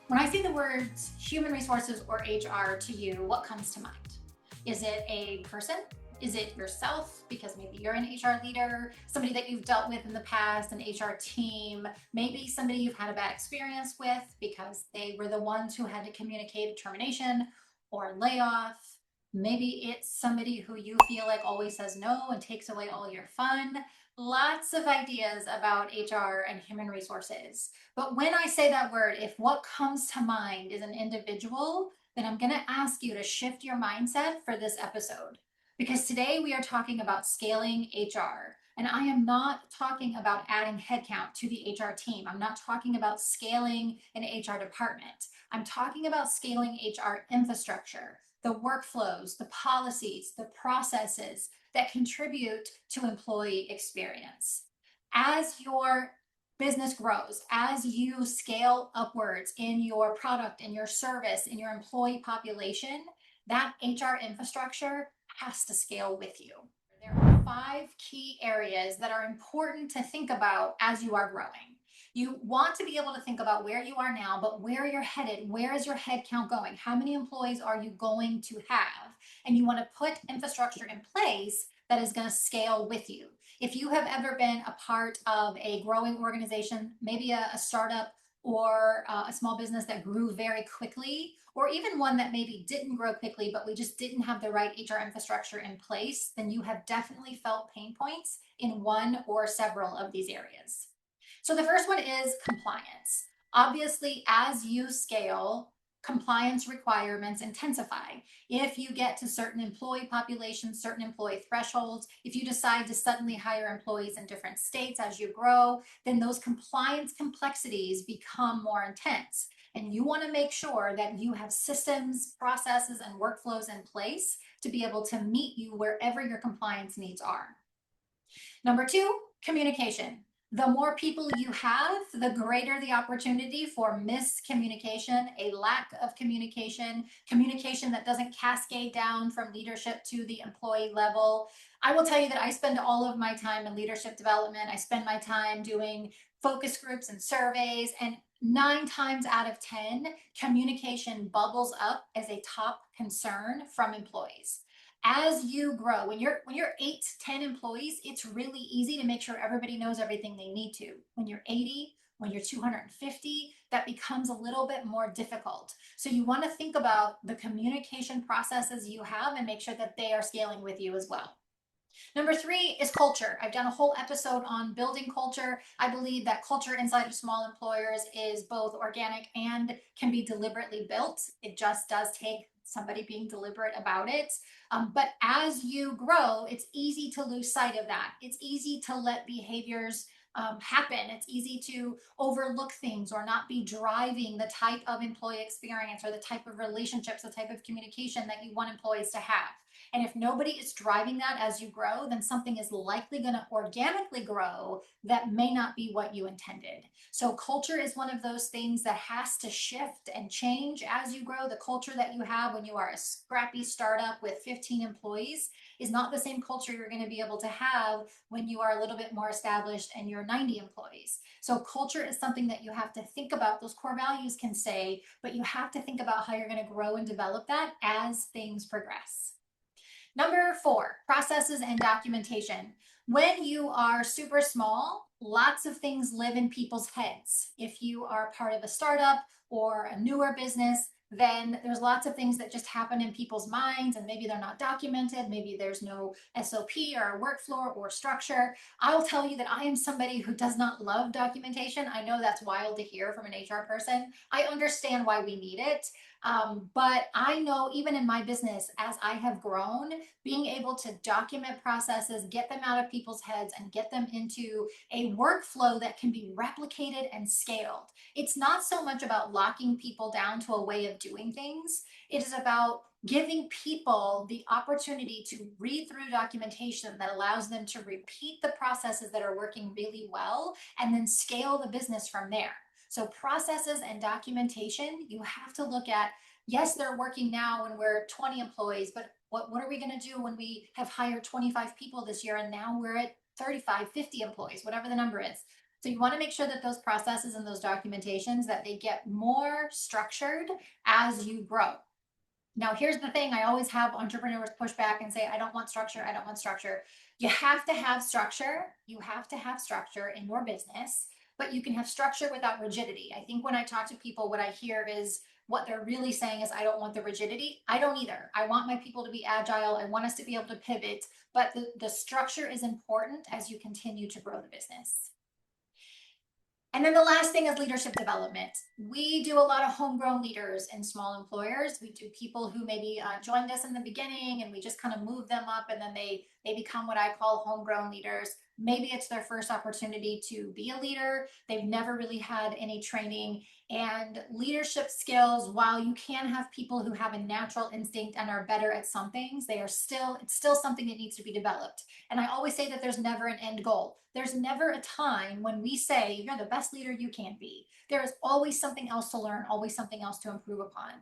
When I say the words human resources or HR to you, what comes to mind? Is it a person? Is it yourself? Because maybe you're an HR leader, somebody that you've dealt with in the past, an HR team, maybe somebody you've had a bad experience with because they were the ones who had to communicate a termination or a layoff. Maybe it's somebody who you feel like always says no and takes away all your fun. Lots of ideas about HR and human resources. But when I say that word, if what comes to mind is an individual, then I'm going to ask you to shift your mindset for this episode. Because today we are talking about scaling HR. And I am not talking about adding headcount to the HR team. I'm not talking about scaling an HR department. I'm talking about scaling HR infrastructure, the workflows, the policies, the processes that contribute to employee experience. As your business grows, as you scale upwards in your product, in your service, in your employee population, that HR infrastructure has to scale with you. There are 5 key areas that are important to think about as you are growing. You want to be able to think about where you are now, but where you're headed. Where is your head count going? How many employees are you going to have? And you want to put infrastructure in place that is going to scale with you. If you have ever been a part of a growing organization, maybe a startup or a small business that grew very quickly, or even one that maybe didn't grow quickly, but we just didn't have the right HR infrastructure in place, then you have definitely felt pain points in one or several of these areas. So the first one is compliance. Obviously, as you scale, compliance requirements intensify. If you get to certain employee populations, certain employee thresholds, if you decide to suddenly hire employees in different states as you grow, then those compliance complexities become more intense. And you want to make sure that you have systems, processes, and workflows in place to be able to meet you wherever your compliance needs are. Number 2, communication. The more people you have, the greater the opportunity for miscommunication, a lack of communication, communication that doesn't cascade down from leadership to the employee level. I will tell you that I spend all of my time in leadership development. I spend my time doing focus groups and surveys, and 9 times out of 10, communication bubbles up as a top concern from employees. As you grow, when you're 8 to 10 employees, it's really easy to make sure everybody knows everything they need to. When you're 80, when you're 250, that becomes a little bit more difficult. So you want to think about the communication processes you have and make sure that they are scaling with you as well. Number 3 is culture. I've done a whole episode on building culture. I believe that culture inside of small employers is both organic and can be deliberately built. It just does take somebody being deliberate about it. But as you grow, it's easy to lose sight of that. It's easy to let behaviors happen. It's easy to overlook things or not be driving the type of employee experience or the type of relationships, the type of communication that you want employees to have. And if nobody is driving that as you grow, then something is likely going to organically grow that may not be what you intended. So, culture is one of those things that has to shift and change as you grow. The culture that you have when you are a scrappy startup with 15 employees is not the same culture you're going to be able to have when you are a little bit more established and you're 90 employees. So, culture is something that you have to think about. Those core values can say, but you have to think about how you're going to grow and develop that as things progress. Number 4, processes and documentation. When you are super small, lots of things live in people's heads. If you are part of a startup or a newer business, then there's lots of things that just happen in people's minds and maybe they're not documented. Maybe there's no SOP or a workflow or structure. I'll tell you that I am somebody who does not love documentation. I know that's wild to hear from an HR person. I understand why we need it. But I know even in my business, as I have grown, being able to document processes, get them out of people's heads, and get them into a workflow that can be replicated and scaled. It's not so much about locking people down to a way of doing things, it is about giving people the opportunity to read through documentation that allows them to repeat the processes that are working really well and then scale the business from there. So processes and documentation, you have to look at, yes, they're working now when we're 20 employees, but what are we going to do when we have hired 25 people this year and now we're at 35, 50 employees, whatever the number is? So you want to make sure that those processes and those documentations, that they get more structured as you grow. Now, here's the thing. I always have entrepreneurs push back and say, I don't want structure. I don't want structure. You have to have structure. You have to have structure in your business, but you can have structure without rigidity. I think when I talk to people, what I hear is what they're really saying is, I don't want the rigidity. I don't either. I want my people to be agile. I want us to be able to pivot, but the structure is important as you continue to grow the business. And then the last thing is leadership development. We do a lot of homegrown leaders in small employers. We do people who maybe joined us in the beginning and we just kind of move them up, and then they become what I call homegrown leaders. Maybe it's their first opportunity to be a leader. They've never really had any training. And leadership skills, while you can have people who have a natural instinct and are better at some things, it's still something that needs to be developed. And I always say that there's never an end goal. There's never a time when we say you're the best leader you can be. There is always something else to learn, always something else to improve upon.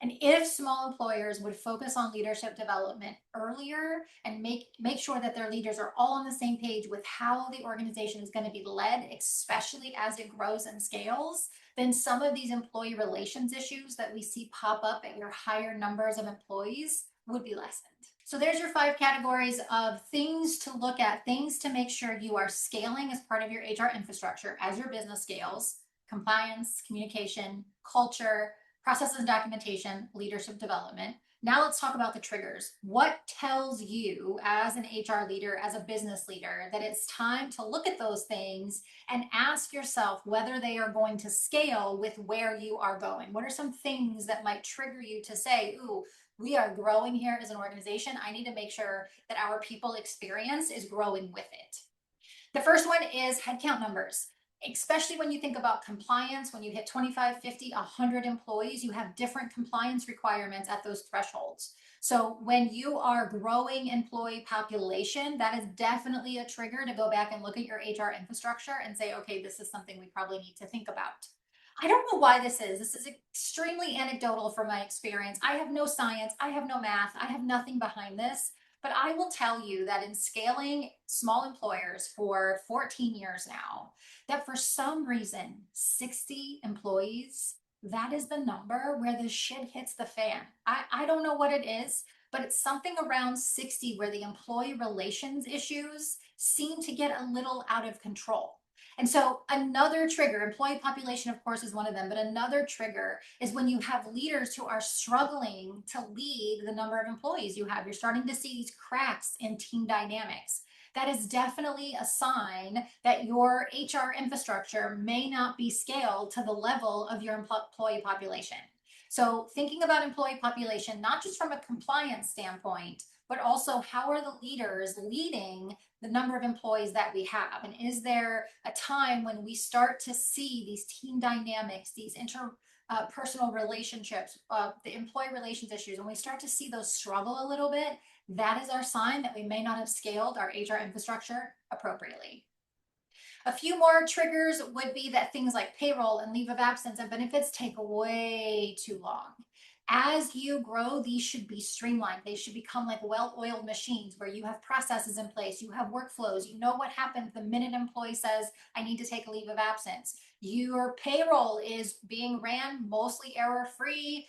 And if small employers would focus on leadership development earlier and make sure that their leaders are all on the same page with how the organization is going to be led, especially as it grows and scales, then some of these employee relations issues that we see pop up at your higher numbers of employees would be lessened. So there's your 5 categories of things to look at, things to make sure you are scaling as part of your HR infrastructure as your business scales: compliance, communication, culture, processes and documentation, leadership development. Now let's talk about the triggers. What tells you as an HR leader, as a business leader, that it's time to look at those things and ask yourself whether they are going to scale with where you are going? What are some things that might trigger you to say, ooh, we are growing here as an organization. I need to make sure that our people experience is growing with it. The first one is headcount numbers. Especially when you think about compliance, when you hit 25, 50, 100 employees, you have different compliance requirements at those thresholds. So when you are growing employee population, that is definitely a trigger to go back and look at your HR infrastructure and say, okay, this is something we probably need to think about. I don't know why this is. This is extremely anecdotal from my experience. I have no science, I have no math, I have nothing behind this. But I will tell you that in scaling small employers for 14 years now, that for some reason, 60 employees, that is the number where the shit hits the fan. I don't know what it is, but it's something around 60 where the employee relations issues seem to get a little out of control. And so another trigger, employee population, of course, is one of them, but another trigger is when you have leaders who are struggling to lead the number of employees you have. You're starting to see these cracks in team dynamics. That is definitely a sign that your HR infrastructure may not be scaled to the level of your employee population. So thinking about employee population, not just from a compliance standpoint, but also how are the leaders leading the number of employees that we have? And is there a time when we start to see these team dynamics, these interpersonal relationships, the employee relations issues, and we start to see those struggle a little bit? That is our sign that we may not have scaled our HR infrastructure appropriately. A few more triggers would be that things like payroll and leave of absence and benefits take way too long. As you grow, these should be streamlined. They should become like well-oiled machines where you have processes in place, you have workflows, you know what happens the minute an employee says, I need to take a leave of absence. Your payroll is being ran mostly error-free.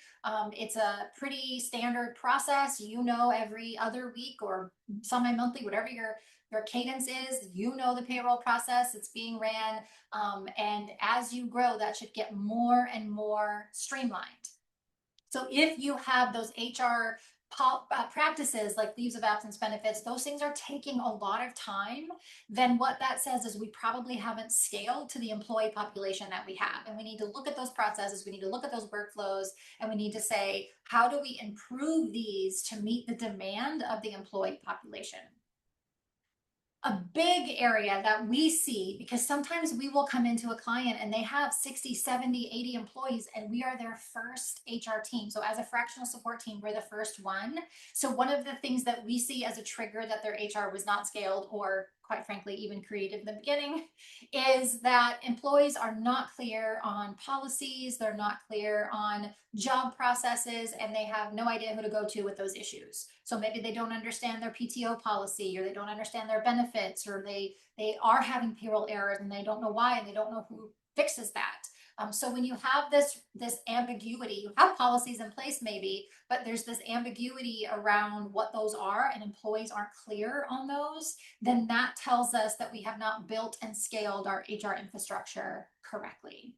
It's a pretty standard process. You know, every other week or semi-monthly, whatever your cadence is, you know the payroll process, it's being ran. And as you grow, that should get more and more streamlined. So if you have those HR practices like leaves of absence benefits, those things are taking a lot of time, then what that says is we probably haven't scaled to the employee population that we have. And we need to look at those processes, we need to look at those workflows, and we need to say, how do we improve these to meet the demand of the employee population? A big area that we see, because sometimes we will come into a client and they have 60, 70, 80 employees and we are their first HR team. So as a fractional support team, we're the first one. So one of the things that we see as a trigger that their HR was not scaled, or quite frankly, even created in the beginning, is that employees are not clear on policies, they're not clear on job processes, and they have no idea who to go to with those issues. So maybe they don't understand their PTO policy, or they don't understand their benefits, or they they are having payroll errors and they don't know why and they don't know who fixes that. So when you have this ambiguity, you have policies in place maybe, but there's this ambiguity around what those are and employees aren't clear on those, then that tells us that we have not built and scaled our HR infrastructure correctly.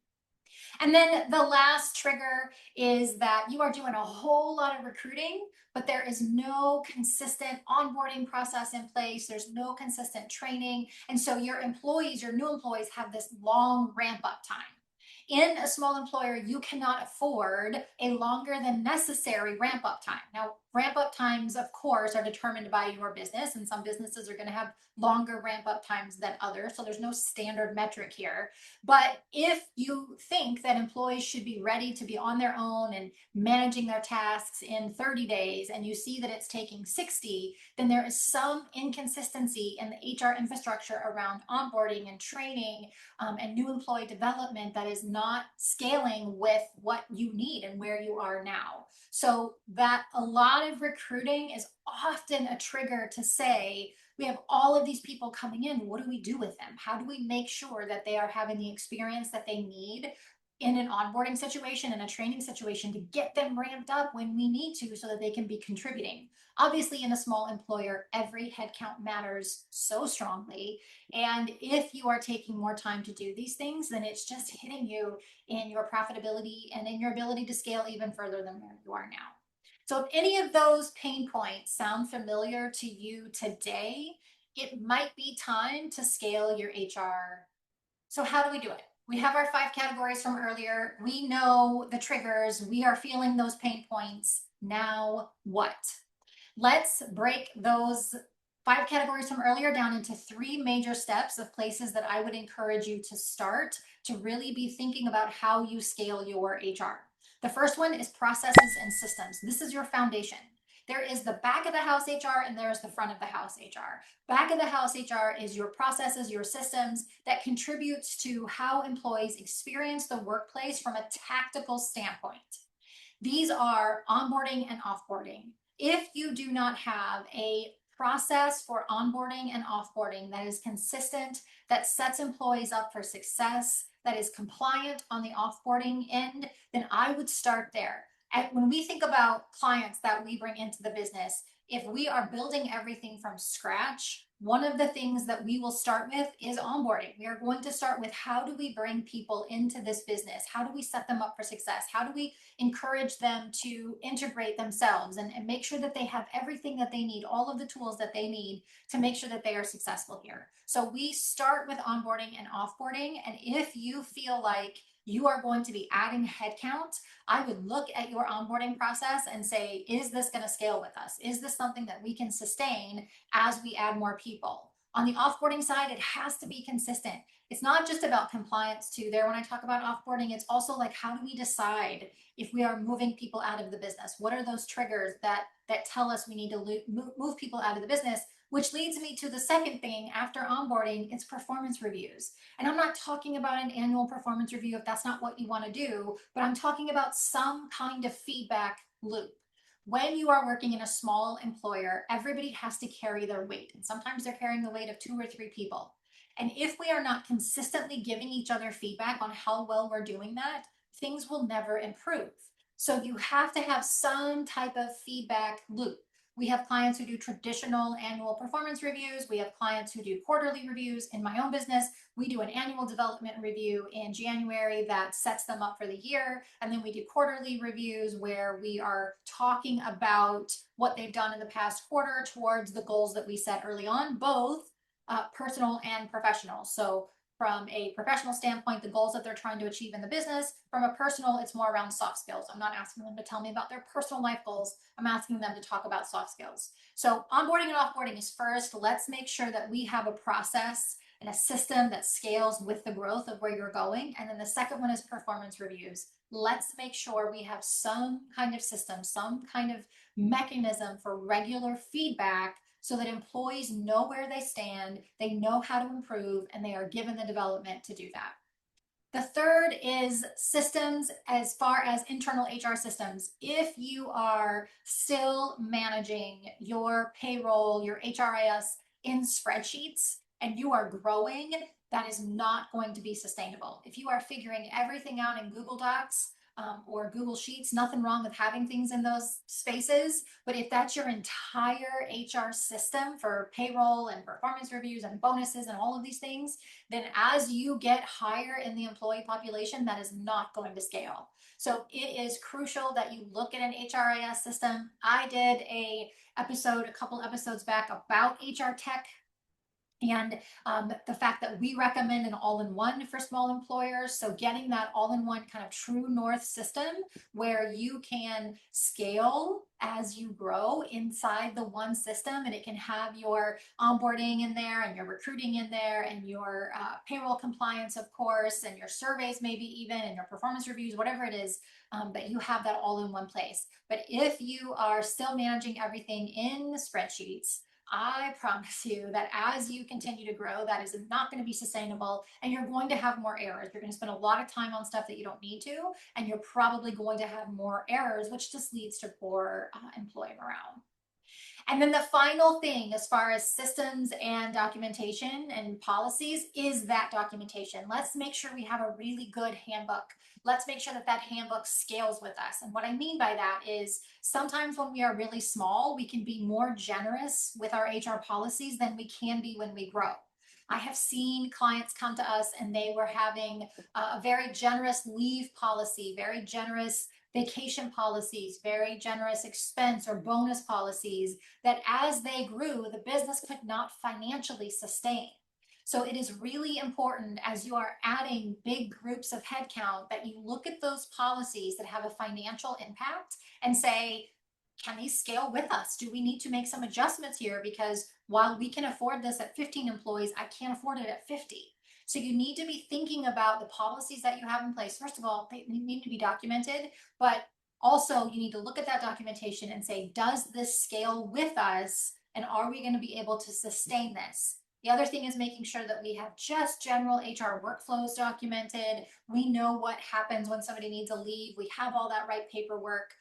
And then the last trigger is that you are doing a whole lot of recruiting, but there is no consistent onboarding process in place. There's no consistent training. And so your employees, your new employees, have this long ramp up time. In a small employer, you cannot afford a longer than necessary ramp up time. Now, ramp up times, of course, are determined by your business, and some businesses are going to have longer ramp up times than others. So there's no standard metric here. But if you think that employees should be ready to be on their own and managing their tasks in 30 days, and you see that it's taking 60, then there is some inconsistency in the HR infrastructure around onboarding and training and new employee development that is not scaling with what you need and where you are now. So that a lot of recruiting is often a trigger to say, we have all of these people coming in. What do we do with them? How do we make sure that they are having the experience that they need in an onboarding situation and a training situation to get them ramped up when we need to so that they can be contributing? Obviously, in a small employer, every headcount matters so strongly. And if you are taking more time to do these things, then it's just hitting you in your profitability and in your ability to scale even further than where you are now. So if any of those pain points sound familiar to you today, it might be time to scale your HR. So how do we do it? We have our 5 categories from earlier. We know the triggers. We are feeling those pain points. Now what? Let's break those 5 categories from earlier down into 3 major steps of places that I would encourage you to start to really be thinking about how you scale your HR. The first one is processes and systems. This is your foundation. There is the back of the house HR and there is the front of the house HR. Back of the house HR is your processes, your systems that contributes to how employees experience the workplace from a tactical standpoint. These are onboarding and offboarding. If you do not have a process for onboarding and offboarding that is consistent, that sets employees up for success, that is compliant on the offboarding end, then I would start there. And when we think about clients that we bring into the business, if we are building everything from scratch, one of the things that we will start with is onboarding. We are going to start with, how do we bring people into this business? How do we set them up for success? How do we encourage them to integrate themselves and make sure that they have everything that they need, all of the tools that they need to make sure that they are successful here? So we start with onboarding and offboarding. And if you feel like you are going to be adding headcount, I would look at your onboarding process and say, is this going to scale with us? Is this something that we can sustain as we add more people? On the offboarding side, it has to be consistent. It's not just about compliance too. There, when I talk about offboarding, it's also like, how do we decide if we are moving people out of the business? What are those triggers that tell us we need to move people out of the business? Which leads me to the second thing after onboarding, it's performance reviews. And I'm not talking about an annual performance review if that's not what you want to do, but I'm talking about some kind of feedback loop. When you are working in a small employer, everybody has to carry their weight. And sometimes they're carrying the weight of 2 or 3 people. And if we are not consistently giving each other feedback on how well we're doing that, things will never improve. So you have to have some type of feedback loop. We have clients who do traditional annual performance reviews. We have clients who do quarterly reviews. In my own business, we do an annual development review in January that sets them up for the year. And then we do quarterly reviews where we are talking about what they've done in the past quarter towards the goals that we set early on, both personal and professional. So from a professional standpoint, the goals that they're trying to achieve in the business. From a personal, it's more around soft skills. I'm not asking them to tell me about their personal life goals. I'm asking them to talk about soft skills. So onboarding and offboarding is first. Let's make sure that we have a process and a system that scales with the growth of where you're going. And then the second one is performance reviews. Let's make sure we have some kind of system, some kind of mechanism for regular feedback so that employees know where they stand, they know how to improve, and they are given the development to do that. The third is systems as far as internal HR systems. If you are still managing your payroll, your HRIS in spreadsheets, and you are growing, that is not going to be sustainable. If you are figuring everything out in Google Docs, or Google Sheets, nothing wrong with having things in those spaces. But if that's your entire HR system for payroll and performance reviews and bonuses and all of these things, then as you get higher in the employee population, that is not going to scale. So it is crucial that you look at an HRIS system. I did a couple episodes back about HR tech, and the fact that we recommend an all-in-one for small employers. So getting that all-in-one kind of true north system where you can scale as you grow inside the one system, and it can have your onboarding in there and your recruiting in there and your payroll compliance, of course, and your surveys maybe even, and your performance reviews, whatever it is, that you have that all in one place. But if you are still managing everything in spreadsheets, I promise you that as you continue to grow, that is not going to be sustainable, and you're going to have more errors. You're going to spend a lot of time on stuff that you don't need to, and you're probably going to have more errors, which just leads to poor employee morale. And then the final thing, as far as systems and documentation and policies, is that documentation. Let's make sure we have a really good handbook. Let's make sure that that handbook scales with us. And what I mean by that is sometimes when we are really small, we can be more generous with our HR policies than we can be when we grow. I have seen clients come to us and they were having a very generous leave policy, very generous vacation policies, very generous expense or bonus policies that as they grew, the business could not financially sustain. So it is really important as you are adding big groups of headcount that you look at those policies that have a financial impact and say, can these scale with us? Do we need to make some adjustments here? Because while we can afford this at 15 employees, I can't afford it at 50. So you need to be thinking about the policies that you have in place. First of all, they need to be documented, but also you need to look at that documentation and say, does this scale with us? And are we going to be able to sustain this? The other thing is making sure that we have just general HR workflows documented. We know what happens when somebody needs a leave. We have all that right paperwork.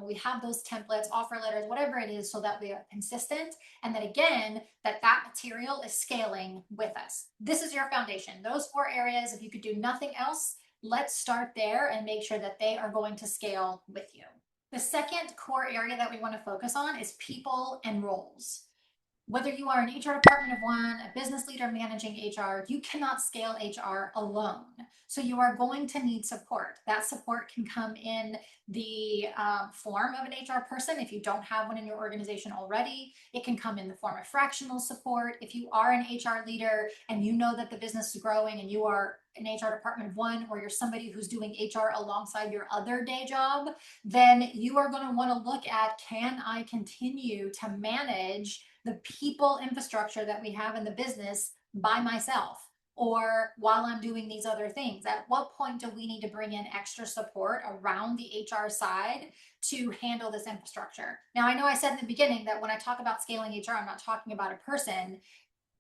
We have those templates, offer letters, whatever it is, so that we are consistent. And then again, that material is scaling with us. This is your foundation. Those 4 areas, if you could do nothing else, let's start there and make sure that they are going to scale with you. The second core area that we want to focus on is people and roles. Whether you are an HR department of one, a business leader managing HR, you cannot scale HR alone. So you are going to need support. That support can come in the form of an HR person if you don't have one in your organization already. It can come in the form of fractional support. If you are an HR leader and you know that the business is growing and you are an HR department of one, or you're somebody who's doing HR alongside your other day job, then you are going to want to look at, can I continue to manage the people infrastructure that we have in the business by myself, or while I'm doing these other things? At what point do we need to bring in extra support around the HR side to handle this infrastructure? Now, I know I said in the beginning that when I talk about scaling HR, I'm not talking about a person.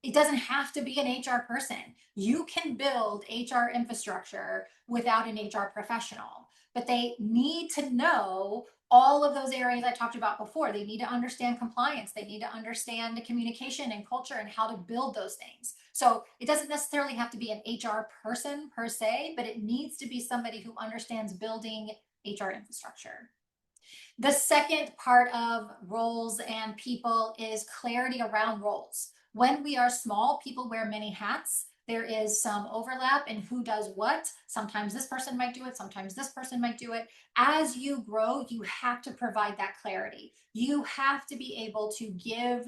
It doesn't have to be an HR person. You can build HR infrastructure without an HR professional, but they need to know all of those areas I talked about before. They need to understand compliance. They need to understand the communication and culture and how to build those things. So it doesn't necessarily have to be an HR person per se, but it needs to be somebody who understands building HR infrastructure. The second part of roles and people is clarity around roles. When we are small, people wear many hats. There is some overlap in who does what. Sometimes this person might do it, sometimes this person might do it. As you grow, you have to provide that clarity. You have to be able to give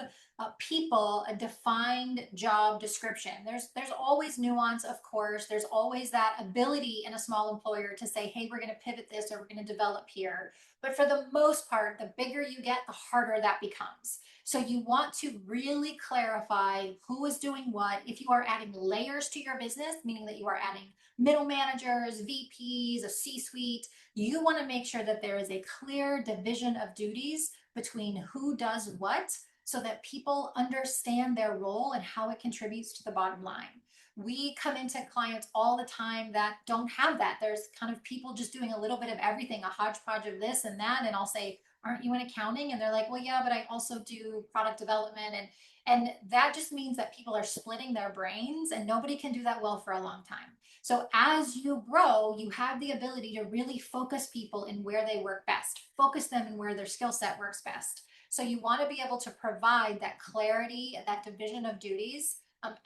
people a defined job description. There's always nuance, of course. There's always that ability in a small employer to say, hey, we're going to pivot this, or we're going to develop here. But for the most part, the bigger you get, the harder that becomes. So you want to really clarify who is doing what. If you are adding layers to your business, meaning that you are adding middle managers, VPs, a C-suite, you want to make sure that there is a clear division of duties between who does what, so that people understand their role and how it contributes to the bottom line. We come into clients all the time that don't have that. There's kind of people just doing a little bit of everything, a hodgepodge of this and that. And I'll say, aren't you in accounting? And they're like, well, yeah, but I also do product development. And that just means that people are splitting their brains, and nobody can do that well for a long time. So as you grow, you have the ability to really focus people in where they work best, focus them in where their skill set works best. So you want to be able to provide that clarity, that division of duties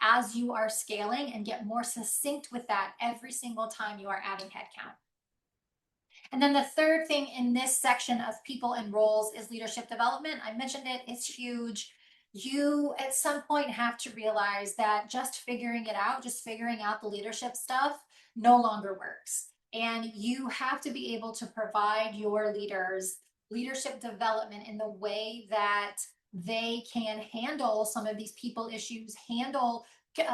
as you are scaling, and get more succinct with that every single time you are adding headcount. And then the third thing in this section of people and roles is leadership development. I mentioned it, it's huge. You at some point have to realize that just figuring it out, just figuring out the leadership stuff no longer works. And you have to be able to provide your leaders leadership development in the way that they can handle some of these people issues, handle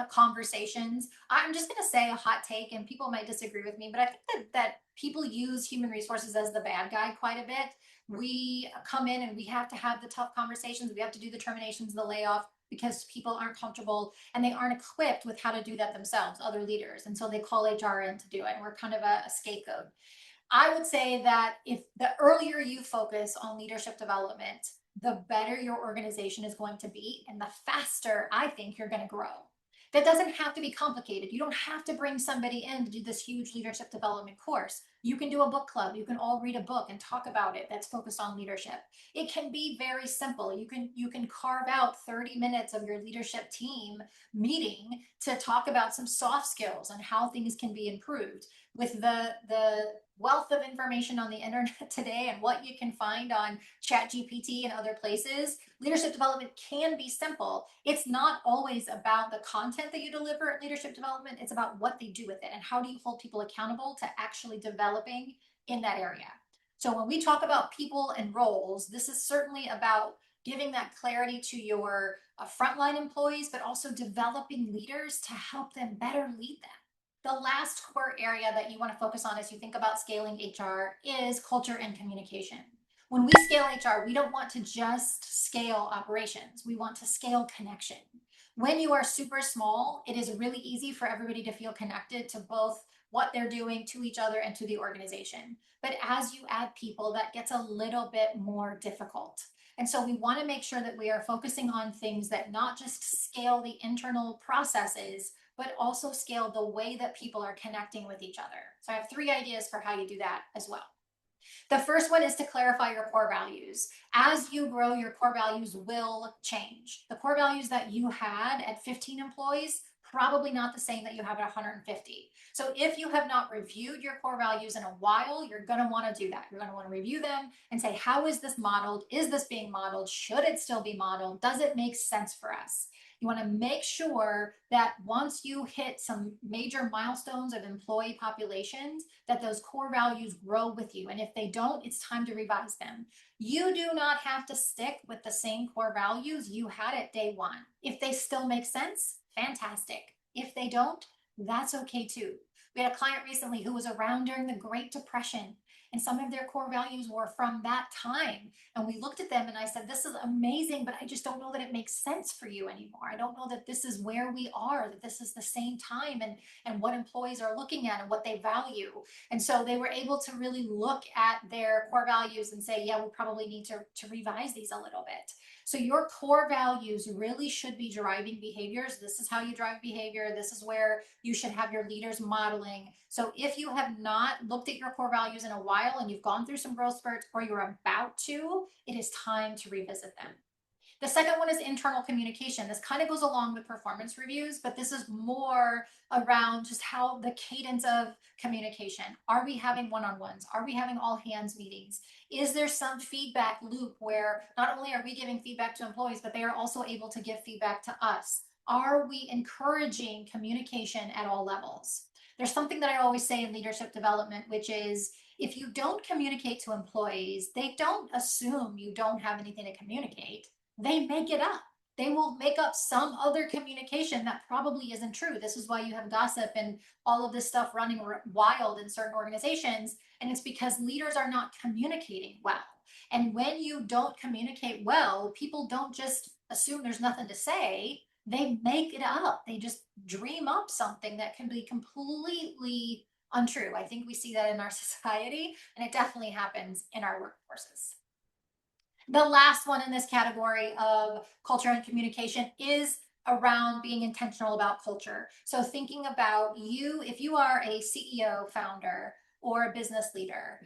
conversations. I'm just going to say a hot take, and people might disagree with me, but I think that people use human resources as the bad guy quite a bit. We come in and we have to have the tough conversations. We have to do the terminations, the layoff, because people aren't comfortable and they aren't equipped with how to do that themselves, other leaders. And so they call HR in to do it. And we're kind of a scapegoat. I would say that if the earlier you focus on leadership development, the better your organization is going to be, and the faster I think you're going to grow. That doesn't have to be complicated. You don't have to bring somebody in to do this huge leadership development course. You can do a book club. You can all read a book and talk about it that's focused on leadership. It can be very simple. You can carve out 30 minutes of your leadership team meeting to talk about some soft skills and how things can be improved. With the wealth of information on the internet today and what you can find on ChatGPT and other places, leadership development can be simple. It's not always about the content that you deliver at leadership development. It's about what they do with it and how do you hold people accountable to actually developing in that area. So when we talk about people and roles, this is certainly about giving that clarity to your frontline employees, but also developing leaders to help them better lead them. The last core area that you want to focus on as you think about scaling HR is culture and communication. When we scale HR, we don't want to just scale operations. We want to scale connection. When you are super small, it is really easy for everybody to feel connected to both what they're doing, to each other, and to the organization. But as you add people, that gets a little bit more difficult. And so we want to make sure that we are focusing on things that not just scale the internal processes, but also scale the way that people are connecting with each other. So I have 3 ideas for how you do that as well. The first one is to clarify your core values. As you grow, your core values will change. The core values that you had at 15 employees, probably not the same that you have at 150. So if you have not reviewed your core values in a while, you're going to want to do that. You're going to want to review them and say, how is this modeled? Is this being modeled? Should it still be modeled? Does it make sense for us? You want to make sure that once you hit some major milestones of employee populations, that those core values grow with you. And if they don't, it's time to revise them. You do not have to stick with the same core values you had at day one. If they still make sense, fantastic. If they don't, that's okay too. We had a client recently who was around during the Great Depression, and some of their core values were from that time. And we looked at them and I said, this is amazing, but I just don't know that it makes sense for you anymore. I don't know that this is where we are, that this is the same time, and what employees are looking at and what they value. And so they were able to really look at their core values and say, yeah, we probably need to revise these a little bit. So your core values really should be driving behaviors. This is how you drive behavior. This is where you should have your leaders modeling. So if you have not looked at your core values in a while and you've gone through some growth spurts, or you're about to, it is time to revisit them. The second one is internal communication. This kind of goes along with performance reviews, but this is more around just how the cadence of communication. Are we having one-on-ones? Are we having all hands meetings? Is there some feedback loop where not only are we giving feedback to employees, but they are also able to give feedback to us? Are we encouraging communication at all levels? There's something that I always say in leadership development, which is if you don't communicate to employees, they don't assume you don't have anything to communicate. They make it up. They will make up some other communication that probably isn't true. This is why you have gossip and all of this stuff running wild in certain organizations. And it's because leaders are not communicating well. And when you don't communicate well, people don't just assume there's nothing to say. They make it up. They just dream up something that can be completely untrue. I think we see that in our society, and it definitely happens in our workforces. The last one in this category of culture and communication is around being intentional about culture. So thinking about you, if you are a CEO, founder, or a business leader,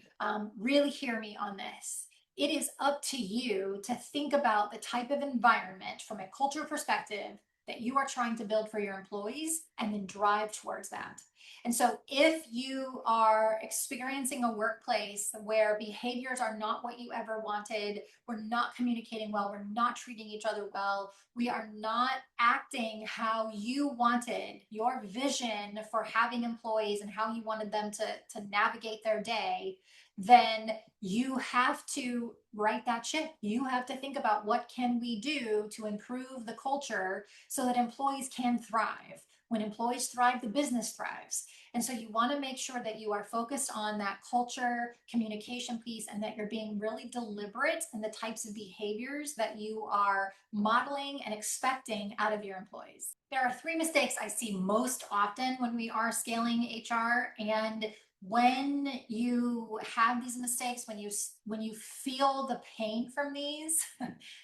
really hear me on this. It is up to you to think about the type of environment from a culture perspective that you are trying to build for your employees and then drive towards that. And so, if you are experiencing a workplace where behaviors are not what you ever wanted, we're not communicating well, we're not treating each other well, we are not acting how you wanted, your vision for having employees and how you wanted them to navigate their day, then you have to write that ship. You have to think about what can we do to improve the culture so that employees can thrive. When employees thrive, the business thrives. And so you want to make sure that you are focused on that culture communication piece and that you're being really deliberate in the types of behaviors that you are modeling and expecting out of your employees. There are three mistakes I see most often when we are scaling HR, and when you have these mistakes, when you feel the pain from these,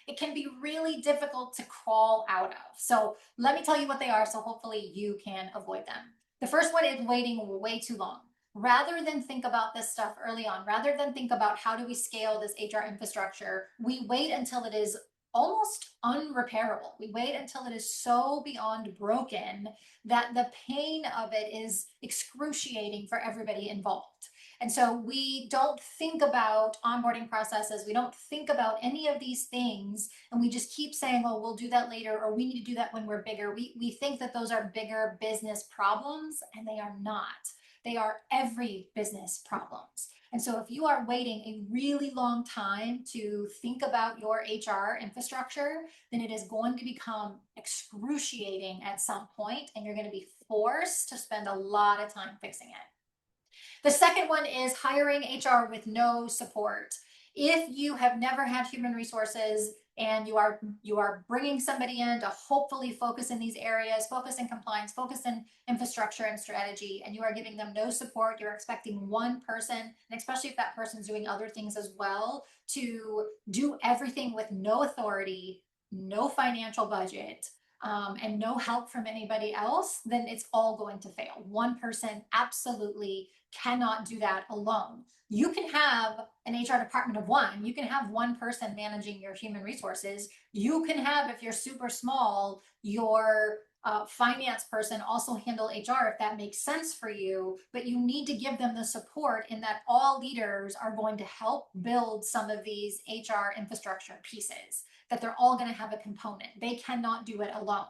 it can be really difficult to crawl out of. So let me tell you what they are, so hopefully you can avoid them. The first one is waiting way too long. Rather than think about this stuff early on, rather than think about how do we scale this HR infrastructure, we wait until it is almost unrepairable. We wait until it is so beyond broken that the pain of it is excruciating for everybody involved. And so we don't think about onboarding processes. We don't think about any of these things. And we just keep saying, oh, we'll do that later, or we need to do that when we're bigger. We think that those are bigger business problems, and they are not. They are every business problems. And so if you are waiting a really long time to think about your HR infrastructure, then it is going to become excruciating at some point, and you're going to be forced to spend a lot of time fixing it. The second one is hiring HR with no support. If you have never had human resources and you are bringing somebody in to hopefully focus in these areas, focus in compliance, focus in infrastructure and strategy, and you are giving them no support, you're expecting one person, and especially if that person's doing other things as well, to do everything with no authority, no financial budget, and no help from anybody else, then it's all going to fail. One person absolutely cannot do that alone. You can have an HR department of one. You can have one person managing your human resources. You can have, if you're super small, your finance person also handle HR if that makes sense for you, but you need to give them the support in that all leaders are going to help build some of these HR infrastructure pieces, that they're all going to have a component. They cannot do it alone.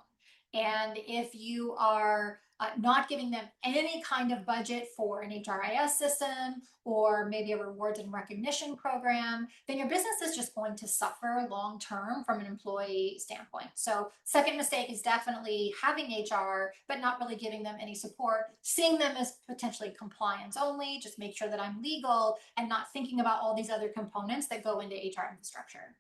And if you are not giving them any kind of budget for an HRIS system or maybe a rewards and recognition program, then your business is just going to suffer long term from an employee standpoint. So, second mistake is definitely having HR, but not really giving them any support, seeing them as potentially compliance only, just make sure that I'm legal, and not thinking about all these other components that go into HR infrastructure.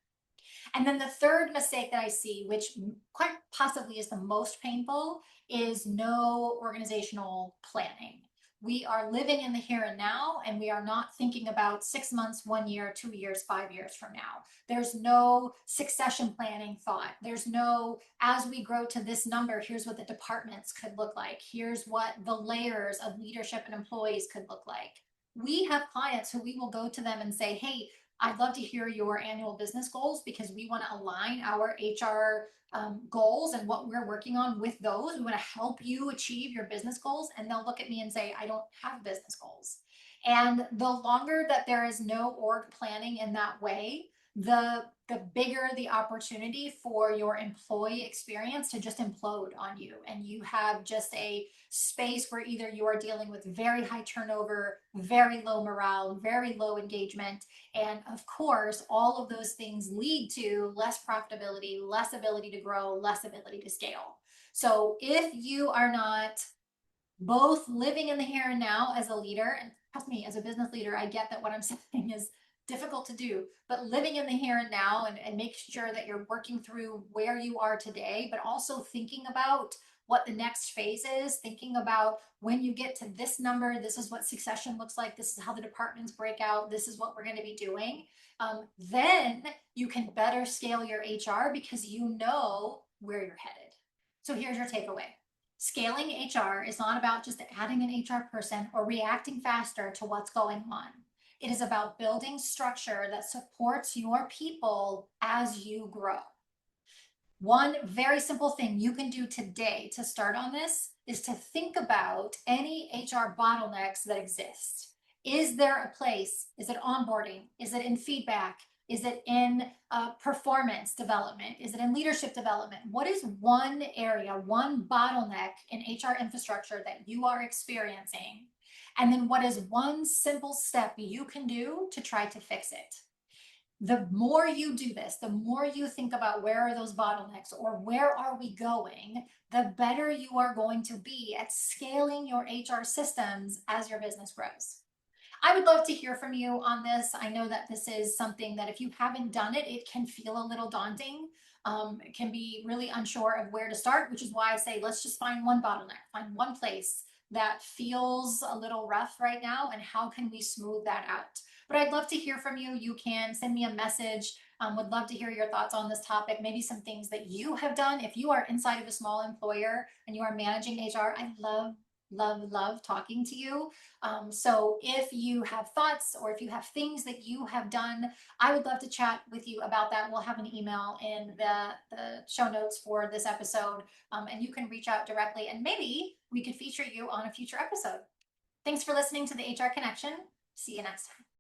And then the third mistake that I see, which quite possibly is the most painful, is no organizational planning. We are living in the here and now, and we are not thinking about 6 months, 1 year, 2 years, 5 years from now. There's no succession planning thought. There's no, as we grow to this number, here's what the departments could look like. Here's what the layers of leadership and employees could look like. We have clients who we will go to them and say, hey, I'd love to hear your annual business goals because we want to align our HR goals and what we're working on with those. We want to help you achieve your business goals. And they'll look at me and say, I don't have business goals. And the longer that there is no org planning in that way, the bigger the opportunity for your employee experience to just implode on you. And you have just a space where either you are dealing with very high turnover, very low morale, very low engagement. And of course, all of those things lead to less profitability, less ability to grow, less ability to scale. So if you are not both living in the here and now as a leader, and trust me, as a business leader, I get that what I'm saying is difficult to do, but living in the here and now and make sure that you're working through where you are today, but also thinking about what the next phase is, thinking about when you get to this number, this is what succession looks like, this is how the departments break out, this is what we're going to be doing, then you can better scale your HR because you know where you're headed. So here's your takeaway. Scaling HR is not about just adding an HR person or reacting faster to what's going on. It is about building structure that supports your people as you grow. One very simple thing you can do today to start on this is to think about any HR bottlenecks that exist. Is there a place? Is it onboarding? Is it in feedback? Is it in performance development? Is it in leadership development? What is one area, one bottleneck in HR infrastructure that you are experiencing? And then what is one simple step you can do to try to fix it? The more you do this, the more you think about where are those bottlenecks or where are we going, the better you are going to be at scaling your HR systems as your business grows. I would love to hear from you on this. I know that this is something that if you haven't done it, it can feel a little daunting. It can be really unsure of where to start, which is why I say let's just find one bottleneck, find one place that feels a little rough right now, and how can we smooth that out? But I'd love to hear from you. You can send me a message. Would love to hear your thoughts on this topic, maybe some things that you have done. If you are inside of a small employer and you are managing HR, I love talking to you. So if you have thoughts or if you have things that you have done, I would love to chat with you about that. We'll have an email in the show notes for this episode, and you can reach out directly and maybe we could feature you on a future episode. Thanks for listening to the HR Connection. See you next time.